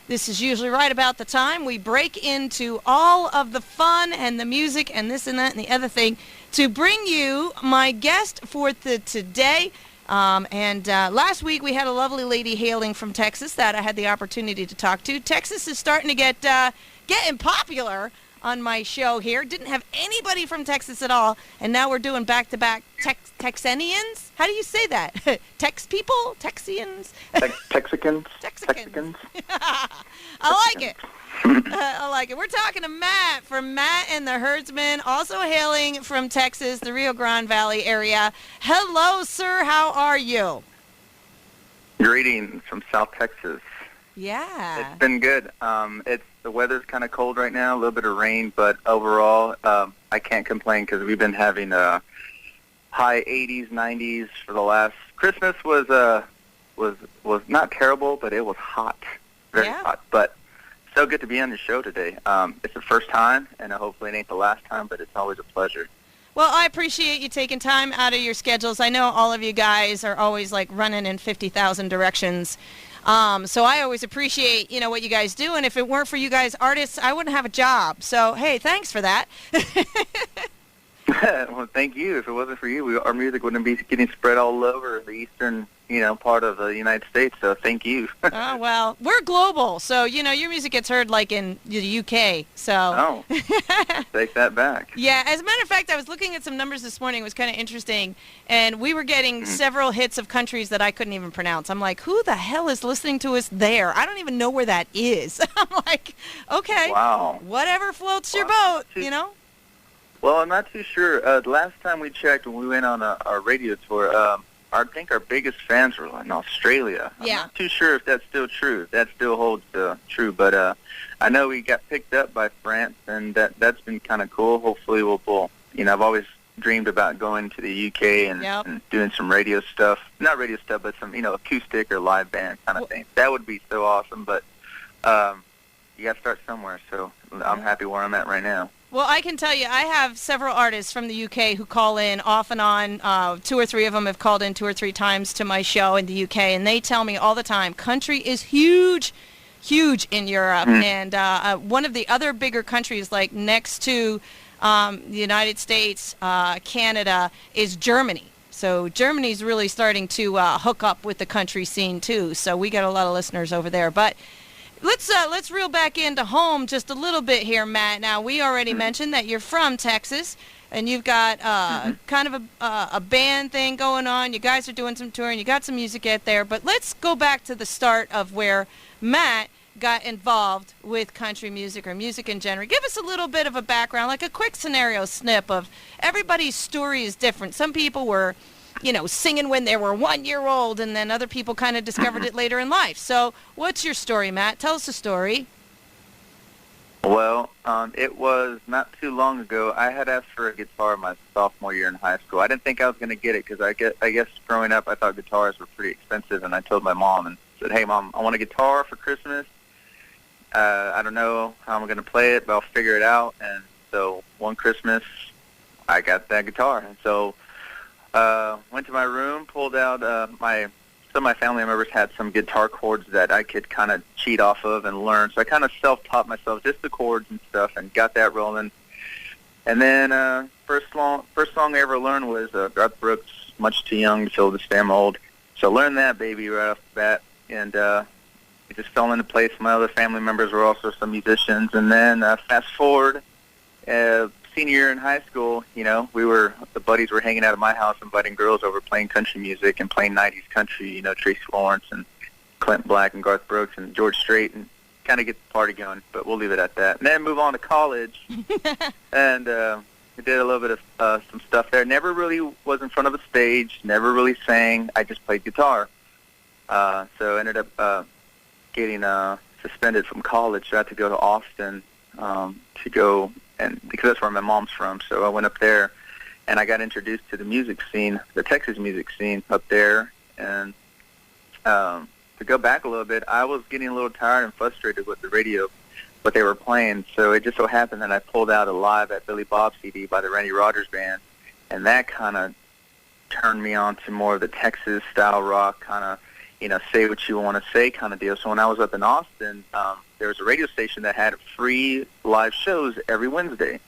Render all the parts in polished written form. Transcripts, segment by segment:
This is usually right about the time we break into all of the fun and the music and this and that and the other thing to bring you my guest for today. Last week we had a lovely lady hailing from Texas that I had the opportunity to talk to. Texas is starting to getting popular on my show here. Didn't have anybody from Texas at all, and now we're doing back-to-back Texanians? How do you say that? Tex people? Texians? Texicans? Texicans. I like it. I like it. We're talking to Matt from Matt and the Herdsmen, also hailing from Texas, the Rio Grande Valley area. Hello, sir. How are you? Greetings from South Texas. Yeah. It's been good. The weather's kind of cold right now, a little bit of rain, but overall, I can't complain because we've been having high 80s, 90s for the last. Christmas was not terrible, but it was hot, very hot. But so good to be on the show today. It's the first time, and hopefully it ain't the last time, but it's always a pleasure. Well, I appreciate you taking time out of your schedules. I know all of you guys are always like running in 50,000 directions. So I always appreciate, what you guys do. And if it weren't for you guys artists, I wouldn't have a job. So, hey, thanks for that. Well, thank you. If it wasn't for you, our music wouldn't be getting spread all over the eastern, part of the United States. So thank you. Oh, well, we're global. So, your music gets heard like in the UK. So. Oh, take that back. Yeah, as a matter of fact, I was looking at some numbers this morning. It was kind of interesting. And we were getting several hits of countries that I couldn't even pronounce. I'm like, who the hell is listening to us there? I don't even know where that is. I'm like, okay. Wow. Whatever floats your boat, Well, I'm not too sure. The last time we checked when we went on our radio tour, I think our biggest fans were in Australia. Yeah. I'm not too sure if that's still true. If that still holds true. But I know we got picked up by France, and that's been kind of cool. Hopefully we'll I've always dreamed about going to the UK and doing some radio stuff. Not radio stuff, but some, acoustic or live band kind of thing. That would be so awesome. But you got to start somewhere, so I'm happy where I'm at right now. Well, I can tell you, I have several artists from the UK who call in off and on. 2 or 3 of them have called in 2 or 3 times to my show in the UK, and they tell me all the time, country is huge in Europe. And one of the other bigger countries, like next to the United States, Canada, is Germany. So Germany's really starting to hook up with the country scene, too. So we got a lot of listeners over there. But let's reel back into home just a little bit here, Matt. Now, we already mentioned that you're from Texas, and you've got kind of a band thing going on. You guys are doing some touring. You got some music out there. But let's go back to the start of where Matt got involved with country music or music in general. Give us a little bit of a background, like a quick scenario snip of everybody's story is different. Some people were singing when they were 1 year old, and then other people kind of discovered it later in life. So what's your story, Matt? Tell us a story. Well, it was not too long ago. I had asked for a guitar my sophomore year in high school. I didn't think I was going to get it because I guess growing up I thought guitars were pretty expensive, and I told my mom and said, hey, Mom, I want a guitar for Christmas. I don't know how I'm going to play it, but I'll figure it out. And so one Christmas I got that guitar. And so went to my room, pulled out some of my family members had some guitar chords that I could kind of cheat off of and learn. So I kind of self-taught myself just the chords and stuff and got that rolling. And then first song I ever learned was Garth Brooks, Much Too Young to Feel This Damn Old. So I learned that baby right off the bat, and it just fell into place. My other family members were also some musicians. And then fast forward, senior year in high school, the buddies were hanging out at my house, inviting girls over, playing country music and playing 90s country, Tracy Lawrence and Clint Black and Garth Brooks and George Strait, and kind of get the party going, but we'll leave it at that. And then move on to college, and we did a little bit of some stuff there. Never really was in front of a stage, never really sang. I just played guitar. So I ended up getting suspended from college. So I had to go to Austin to go, and because that's where my mom's from. So I went up there, and I got introduced to the music scene, the Texas music scene up there. And to go back a little bit, I was getting a little tired and frustrated with the radio, what they were playing. So it just so happened that I pulled out a Live at Billy Bob CD by the Randy Rogers Band, and that kind of turned me on to more of the Texas style rock, kind of say what you want to say kind of deal. So when I was up in Austin, there was a radio station that had free live shows every Wednesday.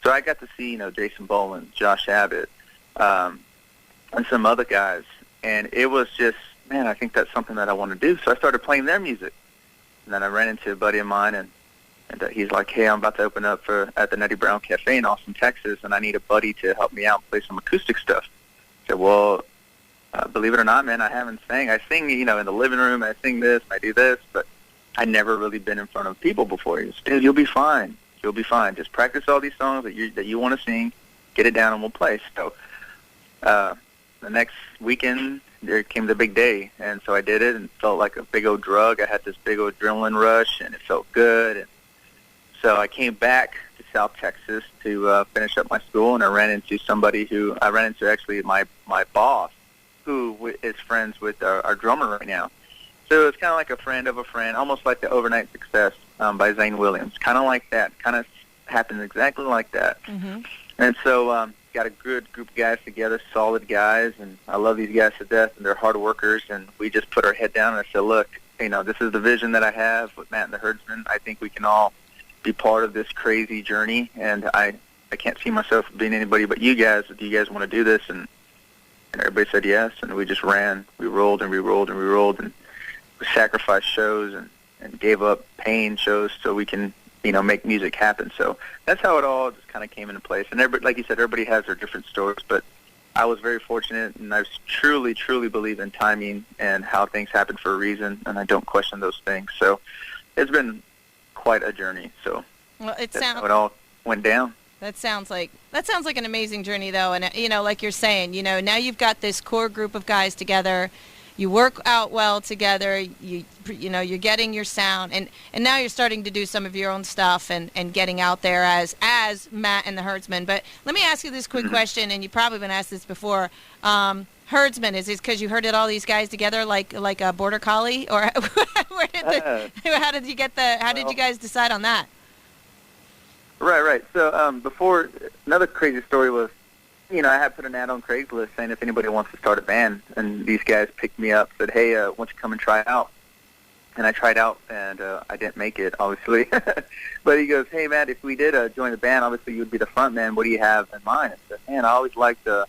So I got to see, Jason Boland, Josh Abbott, and some other guys. And it was just, man, I think that's something that I want to do. So I started playing their music. And then I ran into a buddy of mine, and he's like, hey, I'm about to open up at the Nutty Brown Cafe in Austin, Texas, and I need a buddy to help me out and play some acoustic stuff. I said, well, believe it or not, man, I haven't sang. I sing, in the living room, I sing this, I do this, but I never really been in front of people before. He goes, dude, you'll be fine. You'll be fine. Just practice all these songs that you want to sing, get it down, and we'll play. So the next weekend, there came the big day, and so I did it, and felt like a big old drug. I had this big old adrenaline rush, and it felt good. And so I came back to South Texas to finish up my school, and I ran into actually my boss, who is friends with our drummer right now. So it's kind of like a friend of a friend, almost like the Overnight Success by Zane Williams. Kind of like that. Kind of happened exactly like that. Mm-hmm. And so got a good group of guys together, solid guys, and I love these guys to death, and they're hard workers, and we just put our head down and I said, look, this is the vision that I have with Matt and the Herdsmen. I think we can all be part of this crazy journey, and I can't see myself being anybody but you guys if you guys want to do this. And everybody said yes, and we just ran. We rolled and we rolled and we rolled, and we sacrificed shows and gave up paying shows so we can, make music happen. So that's how it all just kind of came into place. And everybody, like you said, everybody has their different stories, but I was very fortunate, and I truly, truly believe in timing and how things happen for a reason, and I don't question those things. So it's been quite a journey. So that's how it all went down. That sounds like an amazing journey, though. And like you're saying, now you've got this core group of guys together. You work out well together. You're getting your sound, and now you're starting to do some of your own stuff and getting out there as Matt and the Herdsmen. But let me ask you this quick question, and you've probably been asked this before. Herdsmen, is it because you heard all these guys together like a border collie, or how did you guys decide on that? Right. So before, another crazy story was, I had put an ad on Craigslist saying if anybody wants to start a band, and these guys picked me up, said, hey, why don't you come and try out? And I tried out, and I didn't make it, obviously. But he goes, hey, Matt, if we did join the band, obviously you would be the front man. What do you have in mind? I said, man, I always liked the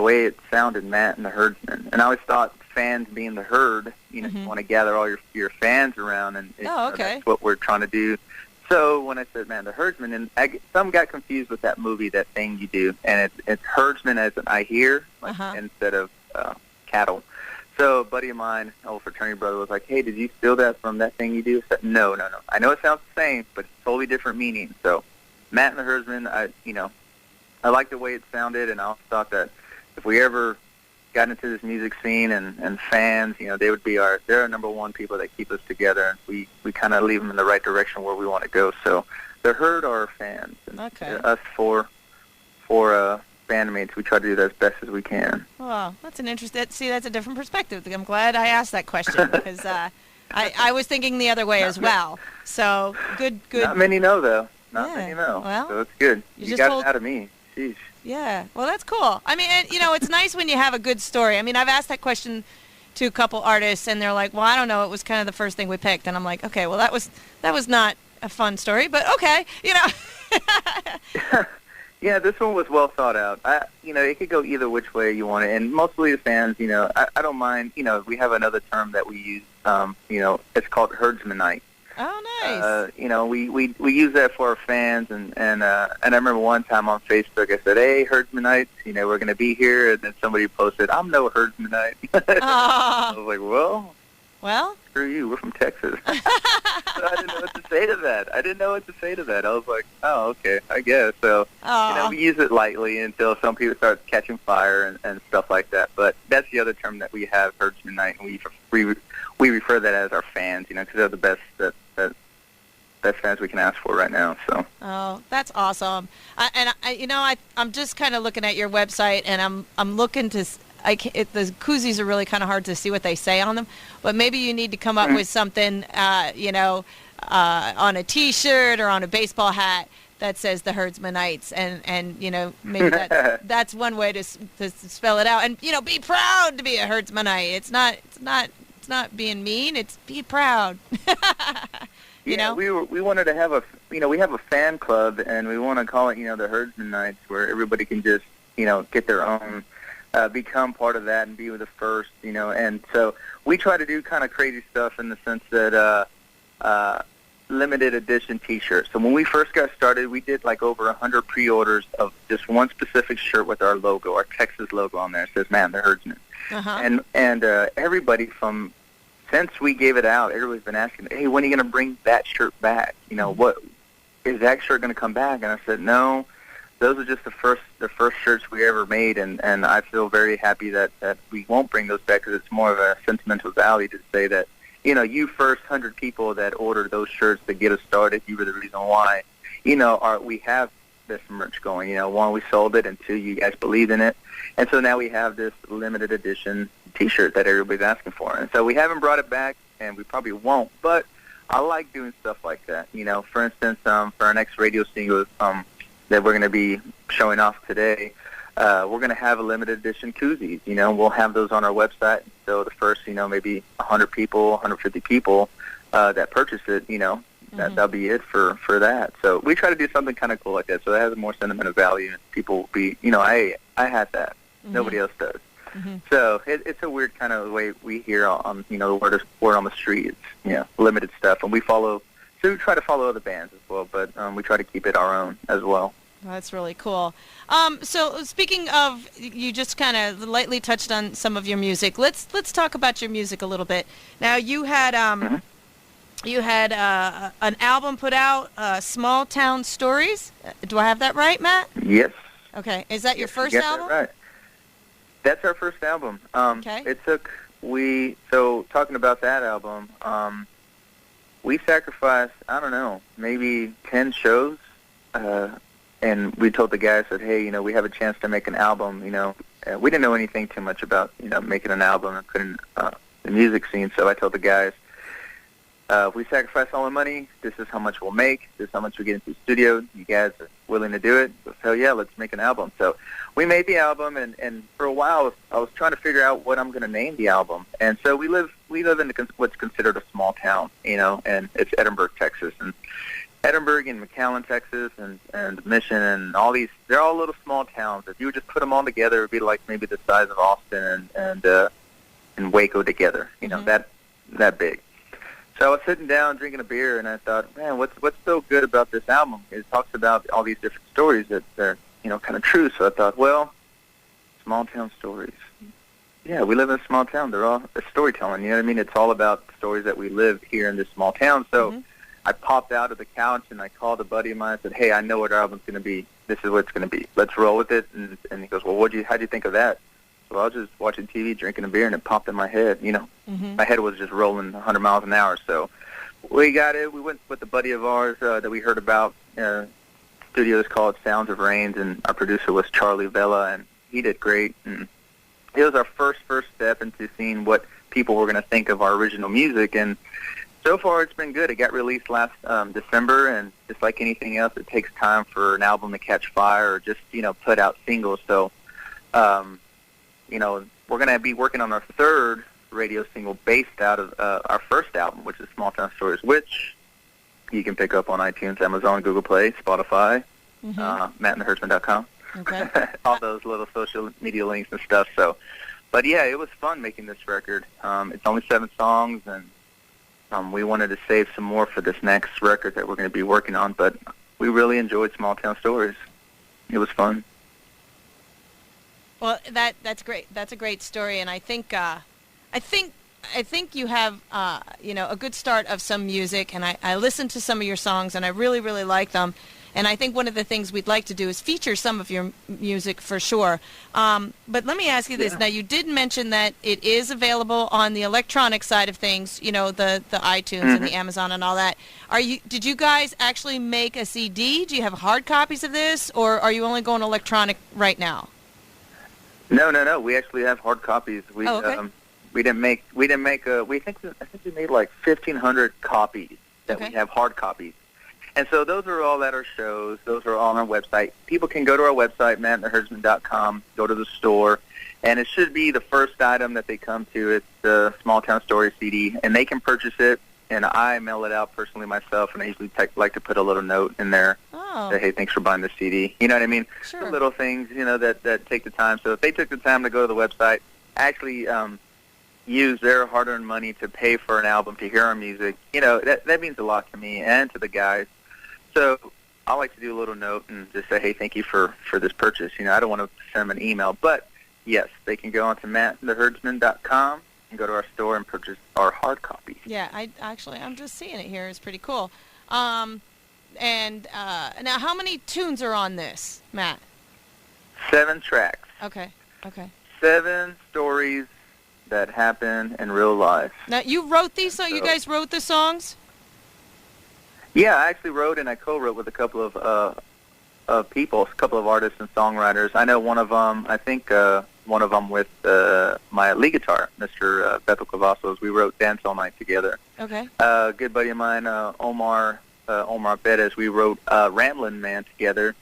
way it sounded, Matt and the Herdsmen. And I always thought fans being the herd, you want to gather all your fans around, and that's what we're trying to do. So when I said, man, the Herdsmen, and some got confused with that movie, That Thing You Do, and it's Herdsmen as an I hear, instead of cattle. So a buddy of mine, old fraternity brother, was like, hey, did you steal that from That Thing You Do? I said, no. I know it sounds the same, but it's totally different meaning. So Matt and the Herdsmen, I liked the way it sounded, and I also thought that if we ever got into this music scene and fans, they would be they're our number one people that keep us together, and we kind of lead them in the right direction where we want to go. So the herd are our fans, and us four bandmates, we try to do that as best as we can. Well, that's an interesting. See, that's a different perspective. I'm glad I asked that question because I was thinking the other way as well. So good. Not many know though. Not many know. Well, so it's good. You got it out of me. Sheesh. Yeah, well, that's cool. I mean, it's nice when you have a good story. I mean, I've asked that question to a couple artists, and they're like, well, I don't know, it was kind of the first thing we picked. And I'm like, okay, well, that was not a fun story, but okay, Yeah, this one was well thought out. It could go either which way you want it, and mostly the fans, I don't mind. We have another term that we use, it's called Herdsman Night. Oh, nice. We use that for our fans, and I remember one time on Facebook I said, hey, Herdsmanites, we're going to be here, and then somebody posted, I'm no Herdsmanite. I was like, well, screw you, we're from Texas. So I didn't know what to say to that. I was like, oh, okay, I guess. So, we use it lightly until some people start catching fire and stuff like that. But that's the other term that we have, Herdsman Night, and we refer that as our fans, because they're the best best fans we can ask for right now. So. Oh, that's awesome. I'm just kind of looking at your website, and I'm looking to. The koozies are really kind of hard to see what they say on them, but maybe you need to come up with something, on a T-shirt or on a baseball hat that says the Herdsmanites, and maybe that's one way to spell it out, and be proud to be a Herdsmanite. It's not It's not being mean. It's be proud. You know? we wanted to have we have a fan club, and we want to call it, the Herdsmen Nights, where everybody can just, get their own, become part of that and be the first, and so we try to do kind of crazy stuff in the sense that, limited edition T-shirts. So when we first got started, we did like over 100 pre-orders of just one specific shirt with our logo, our Texas logo on there. It says, "Man, the Herdsmen." Uh-huh. And everybody since we gave it out, everybody's been asking, "Hey, when are you going to bring that shirt back? What is that shirt going to come back?" And I said, "No, those are just the first shirts we ever made, and I feel very happy that we won't bring those back, because it's more of a sentimental value to say that, you first 100 people that ordered those shirts to get us started, you were the reason why, we have this merch going. One, we sold it, and two, you guys believed in it. And so now we have this limited edition T-shirt that everybody's asking for. And so we haven't brought it back, and we probably won't, but I like doing stuff like that. For instance, for our next radio single that we're going to be showing off today, we're going to have a limited edition koozies. We'll have those on our website. So the first, maybe 100 people, 150 people that purchase it, that'll be it for that. So we try to do something kind of cool like that, so it has more sentimental value, and people will be, hey, I had that. Nobody else does. So it's a weird kind of way we hear on, the word on the street. It's, limited stuff, and we try to follow other bands as well, but we try to keep it our own as well. That's really cool. So speaking of, you just kind of lightly touched on some of your music. Let's talk about your music a little bit. Now, you had an album put out, Small Town Stories. Do I have that right, Matt? Yes. Okay. Is that your first you got album? That right. That's our first album. Okay. So talking about that album, we sacrificed, I don't know, maybe 10 shows, and we told the guys that, hey, we have a chance to make an album. We didn't know anything too much about, making an album and putting the music scene. So I told the guys, if we sacrifice all the money, this is how much we'll make. This is how much we get into the studio. You guys are willing to do it? So hell yeah, let's make an album. So we made the album, and for a while I was trying to figure out what I'm going to name the album. And so we live in what's considered a small town, and it's Edinburgh, Texas, and Edinburgh and McAllen, Texas, and Mission, and all these, they're all little small towns. If you would just put them all together, it would be like maybe the size of Austin and Waco together, that big. So I was sitting down drinking a beer, and I thought, man, what's so good about this album? It talks about all these different stories that are, kind of true. So I thought, well, small town stories. Yeah, we live in a small town. They're all storytelling, you know what I mean? It's all about stories that we live here in this small town. So I popped out of the couch, and I called a buddy of mine and said, hey, I know what our album's going to be. This is what it's going to be. Let's roll with it. And he goes, well, how'd you think of that? So I was just watching TV, drinking a beer, and it popped in my head. My head was just rolling 100 miles an hour. So we got it. We went with a buddy of ours that we heard about. Studio is called Sounds of Rains, and our producer was Charlie Vela, and he did great. And it was our first step into seeing what people were going to think of our original music, and so far it's been good. It got released last December, and just like anything else, it takes time for an album to catch fire or just, put out singles. So, we're going to be working on our third radio single based out of our first album, which is Small Town Stories, which you can pick up on iTunes, Amazon, Google Play, Spotify, mattandtheherdsman.com. Okay. All those little social media links and stuff. So, but yeah, it was fun making this record. It's only 7 songs, and we wanted to save some more for this next record that we're going to be working on. But we really enjoyed Small Town Stories. It was fun. Well, that's great. That's a great story, and I think you have a good start of some music, and I listened to some of your songs, and I really, really like them. And I think one of the things we'd like to do is feature some of your music for sure. But let me ask you this. Now, you did mention that it is available on the electronic side of things, the iTunes and the Amazon and all that. Did you guys actually make a CD? Do you have hard copies of this, or are you only going electronic right now? No. We actually have hard copies. We okay. We think we made like 1,500 copies that we have hard copies. And so those are all at our shows. Those are all on our website. People can go to our website, mattandtheherdsmen.com, go to the store, and it should be the first item that they come to. It's the Small Town Story CD, and they can purchase it, and I mail it out personally myself, and I usually like to put a little note in there. Oh. Say, hey, thanks for buying the CD. You know what I mean? Sure. The little things, that take the time. So if they took the time to go to the website, actually use their hard-earned money to pay for an album, to hear our music, that means a lot to me and to the guys. So I like to do a little note and just say, hey, thank you for this purchase. I don't want to send them an email. But, yes, they can go on to mattandtheherdsmen.com and go to our store and purchase our hard copy. Yeah, I'm just seeing it here. It's pretty cool. Now, how many tunes are on this, Matt? 7 tracks. Okay. 7 stories that happen in real life. Now, you wrote these, so you guys wrote the songs? Yeah, I actually wrote and I co-wrote with a couple of people, a couple of artists and songwriters. I know one of them, one of them with my lead guitar, Mr. Beto Cavazos. We wrote Dance All Night together. Okay. A good buddy of mine, Omar Bettis, we wrote Ramblin' Man together.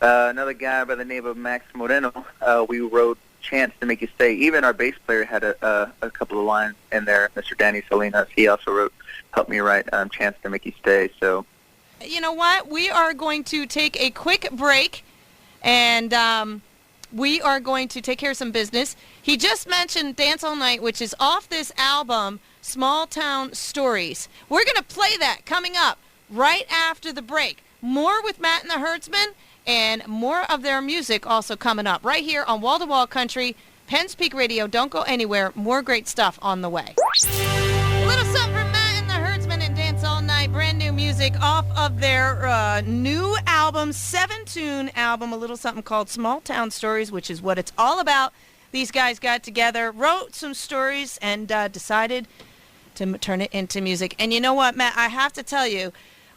Another guy by the name of Max Moreno, we wrote Chance to Make You Stay. Even our bass player had a couple of lines in there, Mr. Danny Salinas. He also helped me write Chance to Make You Stay. So, you know what? We are going to take a quick break, and we are going to take care of some business. He just mentioned Dance All Night, which is off this album, Small Town Stories. We're going to play that coming up right after the break. More with Matt and the Herdsmen, and more of their music also coming up right here on Wall to Wall Country, Penn's Peak Radio. Don't go anywhere. More great stuff on the way. A little something from Matt and the Herdsmen and Dance All Night. Brand new music off of their new album, 7-tune album, a little something called Small Town Stories, which is what it's all about. These guys got together, wrote some stories, and decided to turn it into music. And you know what, Matt? I have to tell you,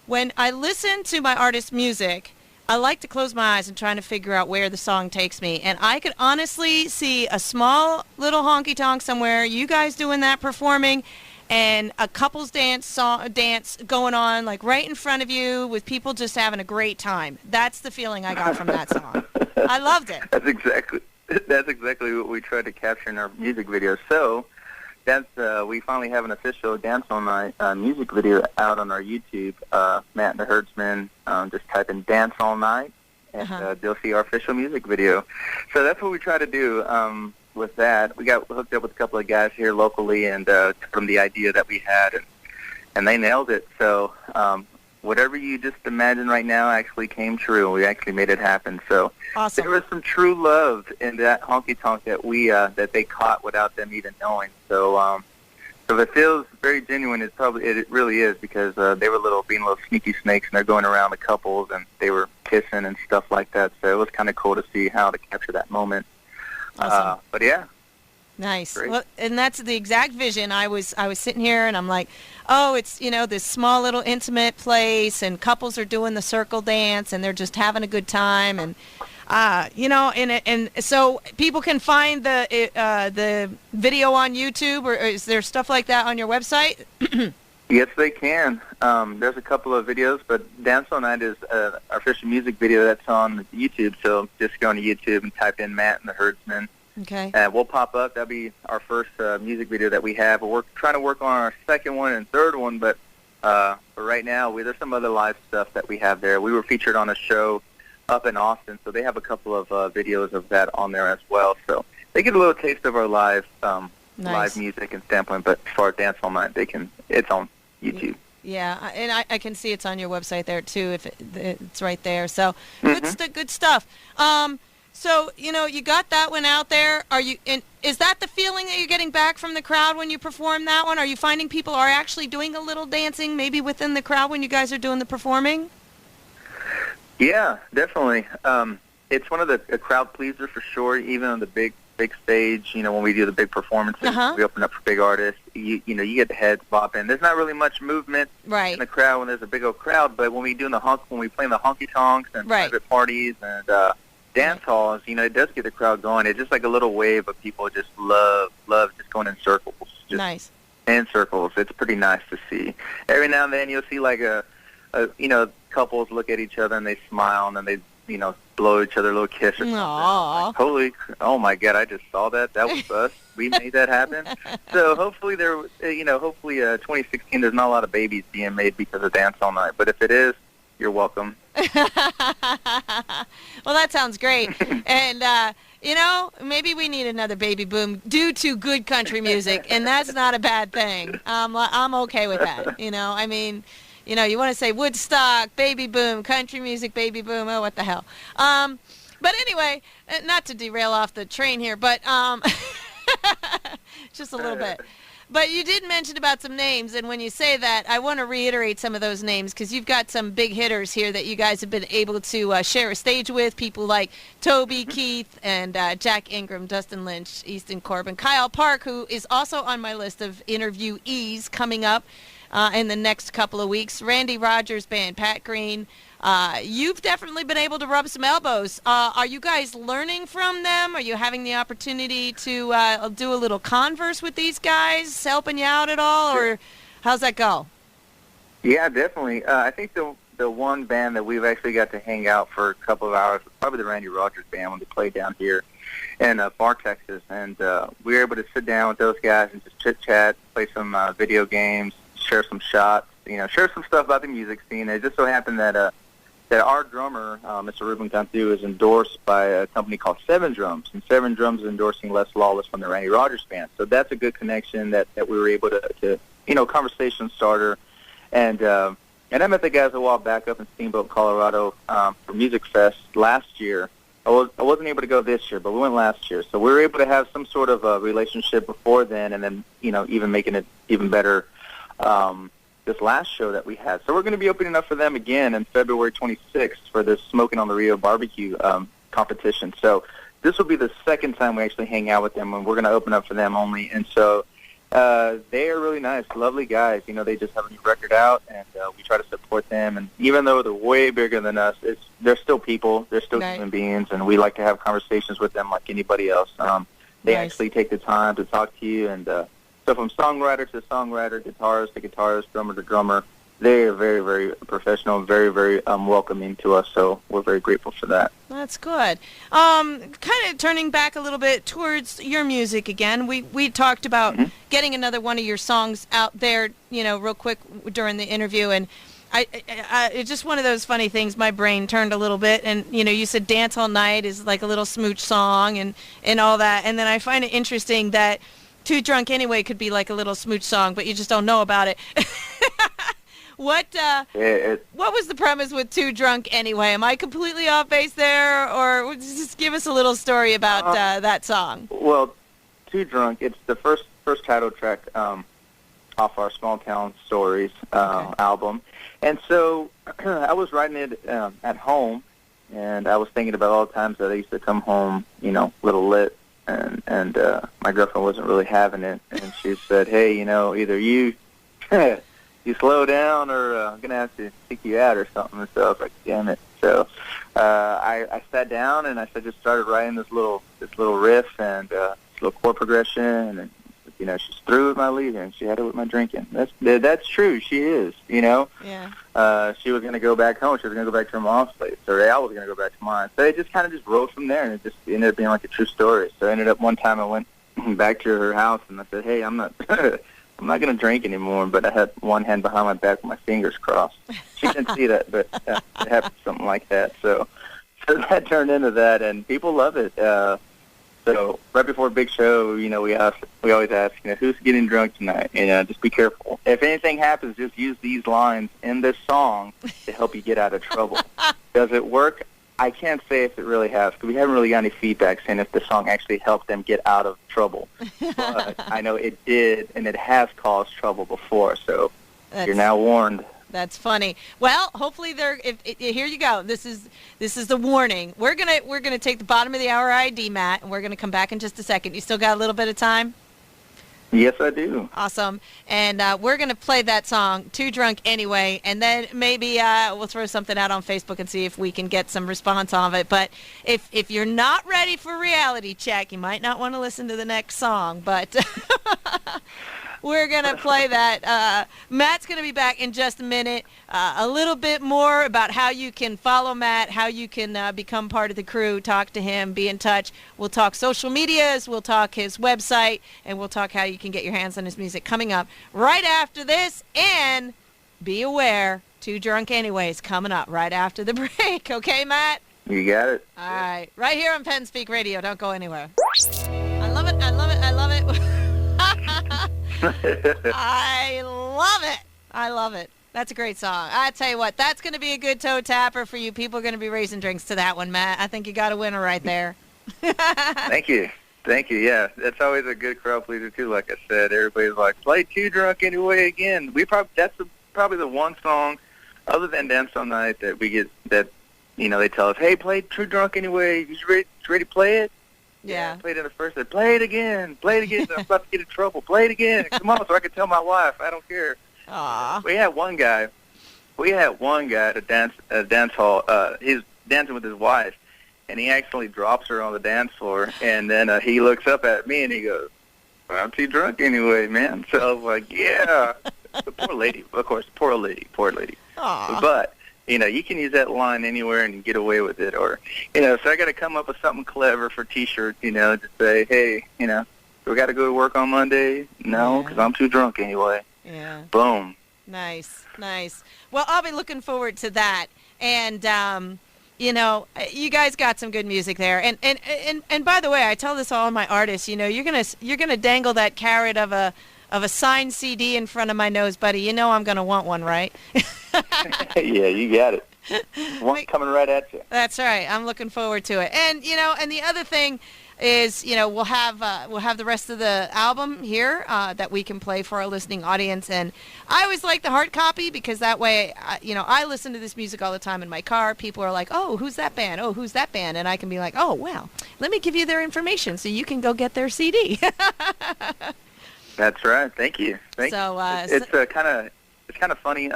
when I listen to my artist's music, I like to close my eyes and try to figure out where the song takes me. And I could honestly see a small little honky-tonk somewhere, you guys doing that, performing, and a couple's dance going on, like right in front of you, with people just having a great time. That's the feeling I got from that song. I loved it. That's exactly what we tried to capture in our music video. So we finally have an official Dance All Night music video out on our YouTube. Matt and the Herdsmen, just type in Dance All Night, and they'll see our official music video. So that's what we try to do with that. We got hooked up with a couple of guys here locally, and from the idea that we had, and they nailed it. So whatever you just imagine right now actually came true. We actually made it happen. So awesome. There was some true love in that honky-tonk that they caught without them even knowing. So if it feels very genuine, it really is, because they were being little sneaky snakes, and they're going around the couples, and they were kissing and stuff like that. So it was kind of cool to see how to capture that moment. Awesome. But yeah. Nice. Well, and that's the exact vision. I was sitting here and I'm like, oh, it's, this small little intimate place, and couples are doing the circle dance, and they're just having a good time, and and so people can find the video on YouTube, or is there stuff like that on your website? Yes, they can. There's a couple of videos, but Dance All Night is our official music video that's on YouTube. So just go on to YouTube and type in Matt and the Herdsmen. Okay. We'll pop up. That'll be our first music video that we have. We're trying to work on our second one and third one, but right now there's some other live stuff that we have there. We were featured on a show up in Austin, so they have a couple of videos of that on there as well. So they get a little taste of our live music and standpoint. But as far as Dance All Night, it's on YouTube. Yeah, and I can see it's on your website there too. If it's right there, so good stuff. So you got that one out there. Is that the feeling that you're getting back from the crowd when you perform that one? Are you finding people are actually doing a little dancing, maybe within the crowd, when you guys are doing the performing? Yeah, definitely. It's one of the crowd pleaser for sure. Even on the big stage, when we do the big performances, we open up for big artists. You get the heads bopping. There's not really much movement in the crowd when there's a big old crowd, but when we play in the honky tonks and private parties and dance halls, it does get the crowd going. It's just like a little wave of people just love just going in circles. Just nice. In circles. It's pretty nice to see. Every now and then you'll see like a couples look at each other and they smile and then they, blow each other a little kiss or something. Aww. Like, oh my God, I just saw that. That was us. We made that happen. So hopefully 2016, there's not a lot of babies being made because of Dance All Night. But if it is, you're welcome. Well, that sounds great. And, maybe we need another baby boom due to good country music, and that's not a bad thing. I'm okay with that. You want to say Woodstock, baby boom, country music, baby boom. Oh, what the hell. But anyway, not to derail off the train here, but just a little bit. But you did mention about some names, and when you say that, I want to reiterate some of those names because you've got some big hitters here that you guys have been able to share a stage with, people like Toby Keith and Jack Ingram, Dustin Lynch, Easton Corbin, Kyle Park, who is also on my list of interviewees coming up in the next couple of weeks, Randy Rogers Band, Pat Green. You've definitely been able to rub some elbows. Are you guys learning from them? Are you having the opportunity to do a little converse with these guys, helping you out at all, or how's that go? Yeah, definitely. I think the one band that we've actually got to hang out for a couple of hours was probably the Randy Rogers Band when they played down here in Bar, Texas. And we were able to sit down with those guys and just chit-chat, play some video games, share some shots, share some stuff about the music scene. It just so happened that our drummer, Mr. Ruben Cantu, is endorsed by a company called Seven Drums, and Seven Drums is endorsing Les Lawless from the Randy Rogers Band. So that's a good connection that we were able to conversation starter. And I met the guys a while back up in Steamboat, Colorado, for Music Fest last year. I wasn't able to go this year, but we went last year. So we were able to have some sort of a relationship before then, and then even making it even better. This last show that we had. So we're going to be opening up for them again on February 26th for the Smoking on the Rio barbecue competition. So this will be the second time we actually hang out with them, and we're going to open up for them only. And so they are really nice, lovely guys. They just have a new record out, and we try to support them. And even though they're way bigger than us, they're still people. They're still human beings, and we like to have conversations with them like anybody else. They actually take the time to talk to you, and so from songwriter to songwriter, guitarist to guitarist, drummer to drummer, they are very, very professional, very, very welcoming to us. So we're very grateful for that. That's good. Kind of turning back a little bit towards your music again. We talked about getting another one of your songs out there, real quick during the interview, and I it's just one of those funny things. My brain turned a little bit, and you said "Dance All Night" is like a little smooch song, and all that, and then I find it interesting that Too Drunk Anyway could be like a little smooch song, but you just don't know about it. What was the premise with Too Drunk Anyway? Am I completely off base there, or just give us a little story about that song? Well, Too Drunk, it's the first title track off our Small Town Stories album. And so I was writing it at home, and I was thinking about all the times that I used to come home, little lit, and my girlfriend wasn't really having it, and she said, hey, either you slow down or I'm going to have to kick you out or something. And so I was like, damn it. So I sat down and I just started writing this little riff and this little chord progression, and she's through with my leaving. She had it with my drinking. That's true. She is, Yeah. She was going to go back home. She was going to go back to her mom's place, or I was going to go back to mine. So it just kind of just rolled from there, and it just ended up being like a true story. So I ended up one time I went back to her house, and I said, hey, I'm not I'm not going to drink anymore, but I had one hand behind my back with my fingers crossed. She didn't see that, but it happened, something like that. So that turned into that, and people love it. So right before a big show, we always ask, who's getting drunk tonight? Just be careful. If anything happens, just use these lines in this song to help you get out of trouble. Does it work? I can't say if it really has, because we haven't really got any feedback saying if the song actually helped them get out of trouble. But I know it did, and it has caused trouble before, so you're now warned. That's funny. Well, hopefully here you go. This is the warning. We're gonna take the bottom of the hour ID, Matt, and we're gonna come back in just a second. You still got a little bit of time? Yes, I do. Awesome. And we're going to play that song, Too Drunk Anyway, and then maybe we'll throw something out on Facebook and see if we can get some response on it. But if you're not ready for reality check, you might not want to listen to the next song. But We're going to play that. Matt's going to be back in just a minute. A little bit more about how you can follow Matt, how you can become part of the crew, talk to him, be in touch. We'll talk social medias, we'll talk his website, and we'll talk how you can get your hands on his music coming up right after this. And be aware, Too Drunk Anyways coming up right after the break. Okay, Matt? You got it. All right. Right here on Penn Speak Radio. Don't go anywhere. I love it. I love it. I love it. I love it. I love it. That's a great song. I tell you what, that's going to be a good toe tapper for you. People are going to be raising drinks to that one, Matt. I think you got a winner right there. Thank you. Thank you. Yeah, that's always a good crowd pleaser too. Like I said, everybody's like, "Play Too Drunk Anyway" again. That's probably the one song, other than Dance All Night, that we get that. They tell us, "Hey, play Too Drunk Anyway. You ready to play it?" Yeah. I played it the first day. Play it again. Play it again. I'm about to get in trouble. Play it again. Come on, so I can tell my wife. I don't care. Aw. We had one guy at a dance hall. He's dancing with his wife, and he accidentally drops her on the dance floor. And then he looks up at me and he goes, "I'm too drunk anyway, man." So I was like, "Yeah." The poor lady, of course, poor lady. Aw. But you can use that line anywhere and get away with it. Or, so I got to come up with something clever for T-shirts, to say, "Hey, we got to go to work on Monday?" "No, because I'm too drunk anyway." Yeah. Boom. Nice. Well, I'll be looking forward to that. And, you guys got some good music there. And by the way, I tell this to all my artists, you're gonna dangle that carrot of a signed CD in front of my nose, buddy. I'm gonna want one, right? Yeah, you got it. One coming right at you. That's right. I'm looking forward to it. And and the other thing is, we'll have the rest of the album here that we can play for our listening audience. And I always like the hard copy because that way, I listen to this music all the time in my car. People are like, "Oh, who's that band? Oh, who's that band?" And I can be like, "Oh, well, let me give you their information so you can go get their CD." That's right. Thank you. Thank you. It's kind of funny.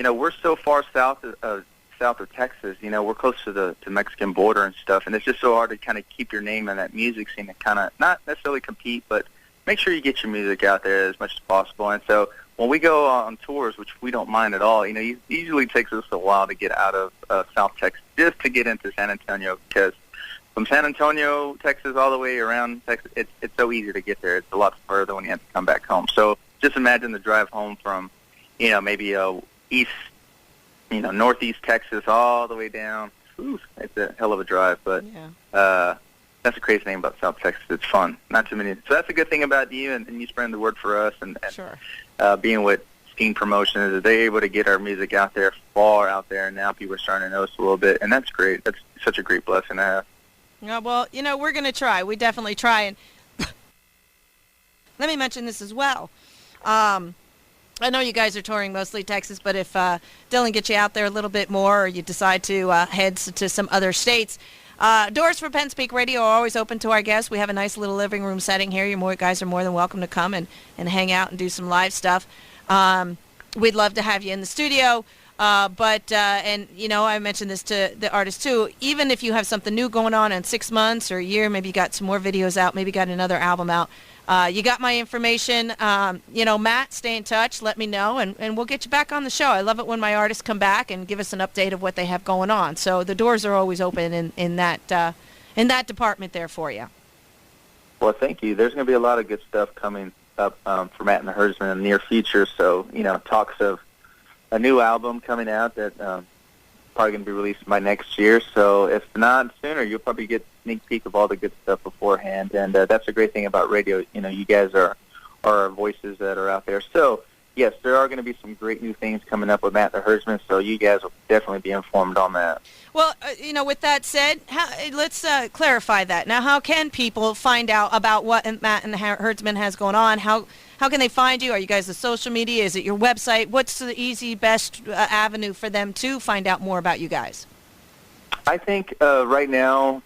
We're so far south of Texas. We're close to the Mexican border and stuff, and it's just so hard to kind of keep your name in that music scene and kind of not necessarily compete, but make sure you get your music out there as much as possible. And so when we go on tours, which we don't mind at all, it usually takes us a while to get out of South Texas just to get into San Antonio, because from San Antonio, Texas, all the way around Texas, it's so easy to get there. It's a lot further when you have to come back home. So just imagine the drive home from, maybe east, northeast Texas all the way down. Ooh, it's a hell of a drive, but that's the crazy thing about South Texas. It's fun. Not too many. So that's a good thing about you, and you spreading the word for us, and sure. Being with Steam Promotion is they're able to get our music out there, far out there, and now people are starting to know us a little bit, and that's great. That's such a great blessing to have. Yeah, well, we're going to try. We definitely try. And let me mention this as well. I know you guys are touring mostly Texas, but if Dylan gets you out there a little bit more, or you decide to head to some other states, doors for Penn Speak Radio are always open to our guests. We have a nice little living room setting here. You guys are more than welcome to come and hang out and do some live stuff. We'd love to have you in the studio. But I mentioned this to the artists too, even if you have something new going on in 6 months or a year, maybe you got some more videos out, maybe got another album out, you got my information. Matt, stay in touch, let me know, and we'll get you back on the show. I love it when my artists come back and give us an update of what they have going on. So the doors are always open in that department there for you. Well, thank you. There's going to be a lot of good stuff coming up for Matt and the Herdsmen in the near future. So, talks of a new album coming out that probably going to be released by next year. So if not sooner, you'll probably get a sneak peek of all the good stuff beforehand. And that's a great thing about radio. You guys are our voices that are out there. So, yes, there are going to be some great new things coming up with Matt and the Herdsmen, so you guys will definitely be informed on that. Well, with that said, let's clarify that. Now, how can people find out about what Matt and the Herdsmen has going on? How can they find you? Are you guys the social media? Is it your website? What's the easy, best avenue for them to find out more about you guys? I think right now,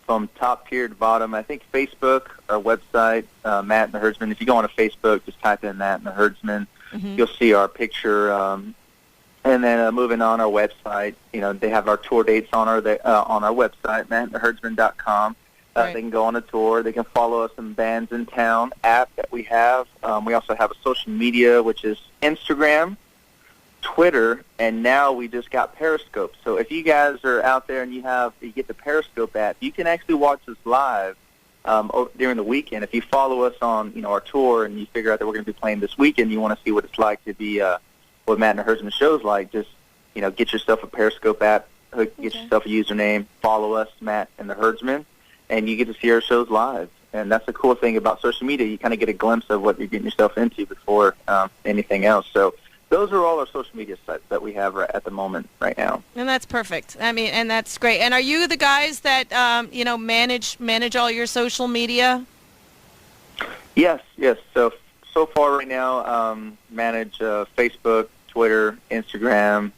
from top tier to bottom, I think Facebook, our website, Matt and the Herdsmen. If you go on to Facebook, just type in Matt and the Herdsmen. Mm-hmm. You'll see our picture. And then moving on our website, they have our tour dates on our website, mattandtheherdsmen.com. Right. They can go on a tour. They can follow us in Bands in Town app that we have. We also have a social media, which is Instagram, Twitter, and now we just got Periscope. So if you guys are out there and you get the Periscope app, you can actually watch us live during the weekend. If you follow us on our tour and you figure out that we're going to be playing this weekend, you want to see what it's like to be what Matt and the Herdsmen show's like. Just get yourself a Periscope app, get yourself a username, follow us, Matt and the Herdsmen, and you get to see our shows live. And that's the cool thing about social media. You kind of get a glimpse of what you're getting yourself into before anything else. So those are all our social media sites that we have at the moment right now. And that's perfect. I mean, and that's great. And are you the guys that manage all your social media? Yes. So far right now, manage Facebook, Twitter, Instagram,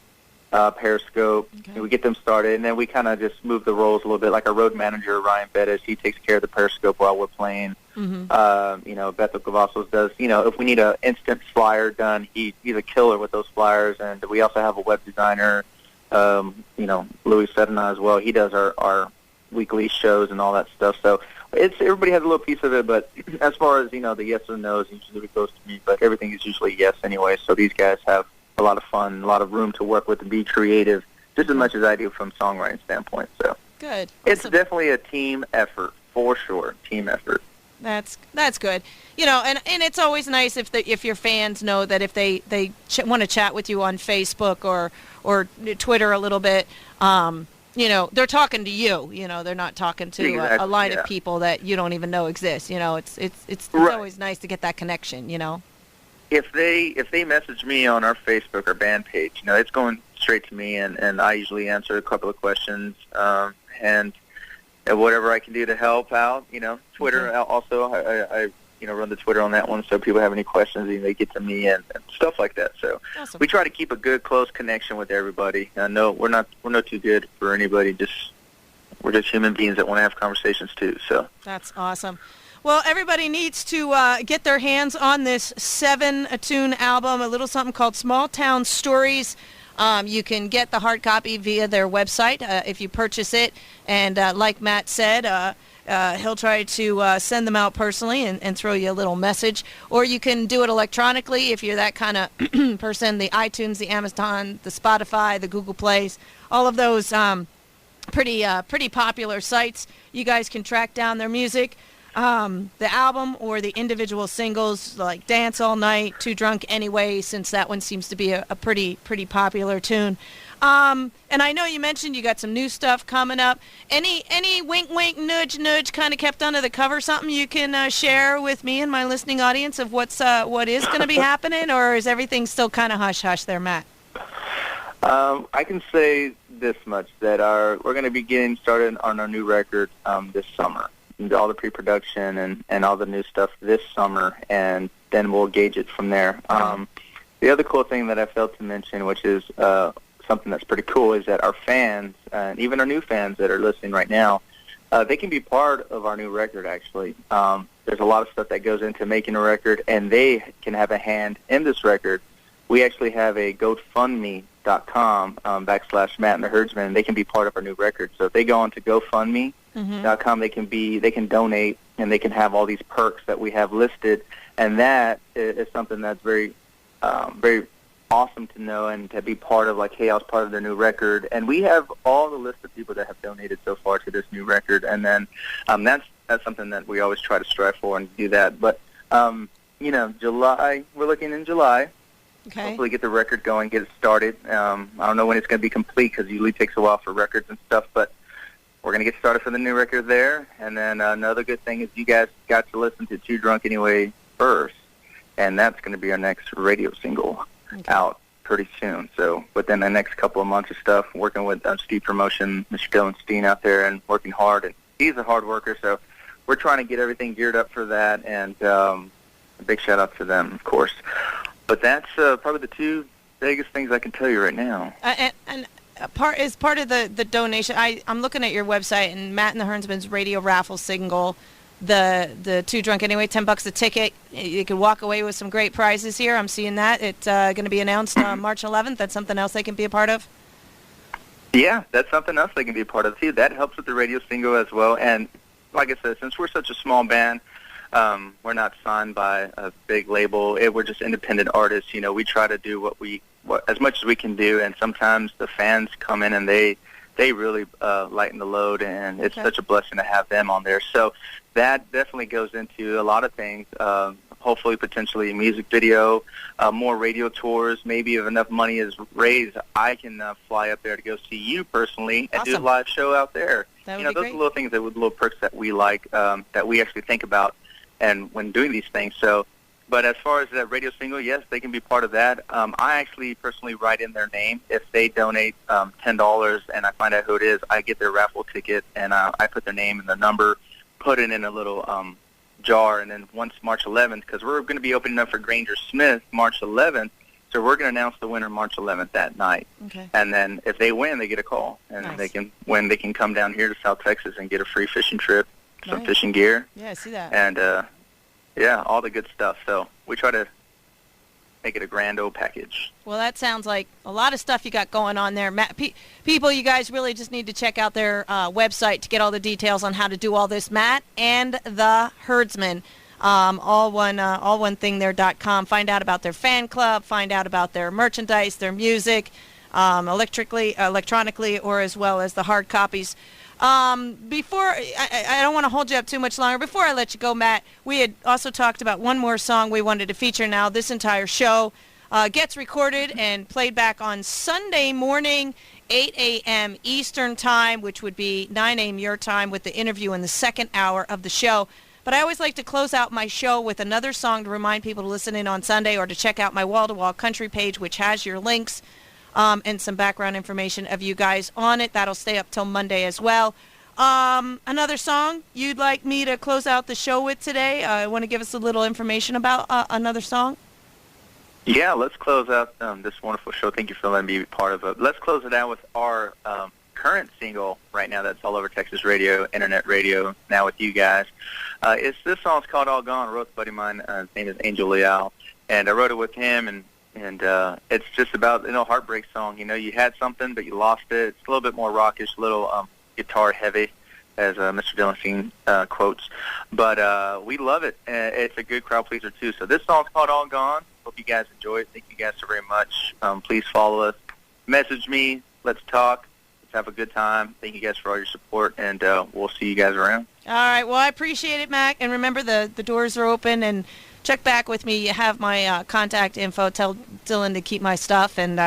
Periscope. Okay. We get them started, and then we kind of just move the roles a little bit. Like our road manager, Ryan Bettis, he takes care of the Periscope while we're playing. Mm-hmm. Beto Cavazos does, if we need an instant flyer done, he's a killer with those flyers. And we also have a web designer, Louis Sedana as well. He does our weekly shows and all that stuff. So everybody has a little piece of it, but as far as, the yes or no's, usually it goes to me, but everything is usually yes anyway. So these guys have a lot of fun, a lot of room to work with and be creative, just as much as I do from a songwriting standpoint. So good. It's definitely a team effort, for sure, team effort. That's good. And it's always nice if your fans know that if they want to chat with you on Facebook or Twitter a little bit, they're talking to you. They're not talking to a line of people that you don't even know exist. It's Right. always nice to get that connection. If they message me on our Facebook or band page, it's going straight to me, and I usually answer a couple of questions, and whatever I can do to help out. Twitter also, I run the Twitter on that one, so if people have any questions, they get to me and stuff like that. So Awesome. We try to keep a good, close connection with everybody. No, we're not too good for anybody. We're just human beings that want to have conversations too. So that's awesome. Well, everybody needs to get their hands on this 7-tune album, a little something called Small Town Stories. You can get the hard copy via their website if you purchase it. And like Matt said, he'll try to send them out personally and throw you a little message. Or you can do it electronically if you're that kind of person. The iTunes, the Amazon, the Spotify, the Google Plays, all of those pretty popular sites. You guys can track down their music. The album or the individual singles like Dance All Night, Too Drunk Anyway, since that one seems to be a pretty popular tune. And I know you mentioned you got some new stuff coming up. Any wink nudge kind of kept under the cover, something you can share with me and my listening audience of what is going to be happening, or is everything still kind of hush there, Matt? I can say this much, that we're going to be getting started on our new record this summer. All the pre-production and all the new stuff this summer, and then we'll gauge it from there. The other cool thing that I failed to mention, which is something that's pretty cool, is that our fans, and even our new fans that are listening right now, they can be part of our new record, actually. There's a lot of stuff that goes into making a record, and they can have a hand in this record. We actually have a GoFundMe.com / Matt and the Herdsmen, and they can be part of our new record. So if they go on to GoFundMe.com, they can donate, and they can have all these perks that we have listed, and that is something that's very awesome to know and to be part of. Like, hey, I was part of their new record, and we have all the list of people that have donated so far to this new record, and then that's something that we always try to strive for and do that. But July, we're looking in July. Okay. Hopefully get the record going, get it started. I don't know when it's going to be complete because it usually takes a while for records and stuff, but we're going to get started for the new record there. And then another good thing is you guys got to listen to Too Drunk Anyway first, and that's going to be our next radio single out pretty soon. So within the next couple of months of stuff, working with Steve Promotion, Mr. Dylan Steen out there, and working hard. And he's a hard worker, so we're trying to get everything geared up for that, and a big shout-out to them, of course. But that's probably the two biggest things I can tell you right now. And part of the donation, I'm looking at your website, and Matt and the Herdsmen's radio raffle single, the Too Drunk Anyway, $10 a ticket. You could walk away with some great prizes here. I'm seeing that. It's going to be announced on March 11th. That's something else they can be a part of? Yeah, that's something else they can be a part of, too. That helps with the radio single as well. And like I said, since we're such a small band, we're not signed by a big label. We're just independent artists. You know, we try to do what as much as we can do, and sometimes the fans come in and they really lighten the load, and it's such a blessing to have them on there. So that definitely goes into a lot of things. Hopefully, potentially a music video, more radio tours. Maybe if enough money is raised, I can fly up there to go see you personally and do a live show out there. That would those great. are little things, little perks that we like, that we actually think about, and when doing these things. So, but as far as that radio single, yes, they can be part of that. I actually personally write in their name. If they donate $10 and I find out who it is, I get their raffle ticket, and I put their name and their number, put it in a little jar, and then once March 11th, because we're going to be opening up for Granger Smith March 11th, so we're going to announce the winner March 11th that night. Okay. And then if they win, they get a call, and they can come down here to South Texas and get a free fishing trip, some fishing gear. Yeah, I see that. And all the good stuff. So we try to make it a grand old package. Well, that sounds like a lot of stuff you got going on there. People, you guys really just need to check out their website to get all the details on how to do all this. Matt and the Herdsmen, all one thing there.com. Find out about their fan club, find out about their merchandise, their music, electronically, or as well as the hard copies. Before, I don't want to hold you up too much longer. Before I let you go, Matt, we had also talked about one more song we wanted to feature now. This entire show gets recorded and played back on Sunday morning, 8 a.m. Eastern Time, which would be 9 a.m. your time, with the interview in the second hour of the show. But I always like to close out my show with another song to remind people to listen in on Sunday, or to check out my Wall-to-Wall Country page, which has your links and some background information of you guys on it. That'll stay up till Monday as well. Another song you'd like me to close out the show with today? Want to give us a little information about another song? Yeah, let's close out this wonderful show. Thank you for letting me be part of it. Let's close it out with our current single right now that's all over Texas radio, internet radio, now with you guys. This song's called All Gone. I wrote with a buddy of mine. His name is Angel Leal, and I wrote it with him, and it's just about, heartbreak song. You had something, but you lost it. It's a little bit more rockish, a little guitar heavy, as Mr. Dillenstein quotes. But we love it. It's a good crowd pleaser, too. So this song's called All Gone. Hope you guys enjoy it. Thank you guys so very much. Please follow us. Message me. Let's talk. Let's have a good time. Thank you guys for all your support, and we'll see you guys around. All right. Well, I appreciate it, Mac. And remember, the doors are open, and check back with me. You have my contact info. Tell Dylan to keep my stuff. And,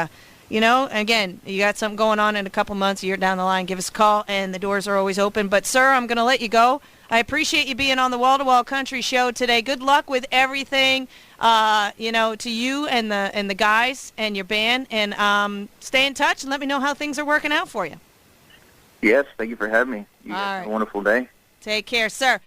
again, you got something going on in a couple months, a year down the line, give us a call, and the doors are always open. But, sir, I'm going to let you go. I appreciate you being on the Wall-to-Wall Country Show today. Good luck with everything, to you and the guys and your band. And stay in touch and let me know how things are working out for you. Yes, thank you for having me. You guys have a wonderful day. Take care, sir.